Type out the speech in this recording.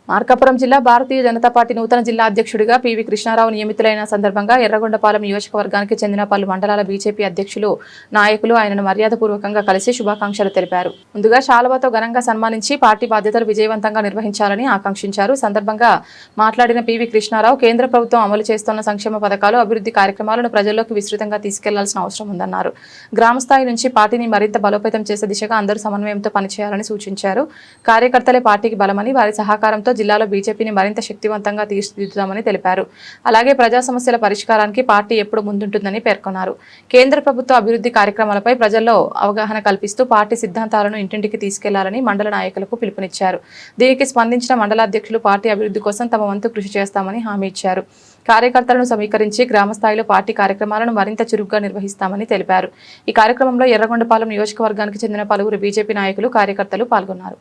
మార్కాపురం జిల్లా భారతీయ జనతా పార్టీ నూతన జిల్లా అధ్యక్షుడిగా పివి కృష్ణారావు నియమితులైన సందర్భంగా ఎర్రగొండపాలెం నియోజకవర్గానికి చెందిన పలు మండలాల బీజేపీ అధ్యక్షులు నాయకులు ఆయనను మర్యాదపూర్వకంగా కలిసి శుభాకాంక్షలు తెలిపారు. ముందుగా శాలువాతో ఘనంగా సన్మానించి పార్టీ బాధ్యతలు విజయవంతంగా నిర్వహించాలని ఆకాంక్షించారు. సందర్భంగా మాట్లాడిన పివి కృష్ణారావు కేంద్ర ప్రభుత్వం అమలు చేస్తున్న సంక్షేమ పథకాలు, అభివృద్ధి కార్యక్రమాలను ప్రజల్లోకి విస్తృతంగా తీసుకెళ్లాల్సిన అవసరం ఉందన్నారు. గ్రామస్థాయి నుంచి పార్టీని మరింత బలోపేతం చేసే దిశగా అందరూ సమన్వయంతో పనిచేయాలని సూచించారు. కార్యకర్తలే పార్టీకి బలమని, వారి సహకారంతో జిల్లాలో బీజేపీని మరింత శక్తివంతంగా తీర్చిదిద్దుతామని తెలిపారు. అలాగే ప్రజా సమస్యల పరిష్కారానికి పార్టీ ఎప్పుడు ముందుంటుందని పేర్కొన్నారు. కేంద్ర ప్రభుత్వ అభివృద్ధి కార్యక్రమాలపై ప్రజల్లో అవగాహన కల్పిస్తూ పార్టీ సిద్ధాంతాలను ఇంటింటికి తీసుకెళ్లాలని మండల నాయకులకు పిలుపునిచ్చారు. దీనికి స్పందించిన మండలాధ్యక్షులు పార్టీ అభివృద్ధి కోసం తమ వంతు కృషి చేస్తామని హామీ ఇచ్చారు. కార్యకర్తలను సమీకరించి గ్రామస్థాయిలో పార్టీ కార్యక్రమాలను మరింత చురుగ్గా నిర్వహిస్తామని తెలిపారు. ఈ కార్యక్రమంలో ఎర్రగొండపాలెం నియోజకవర్గానికి చెందిన పలువురు బీజేపీ నాయకులు, కార్యకర్తలు పాల్గొన్నారు.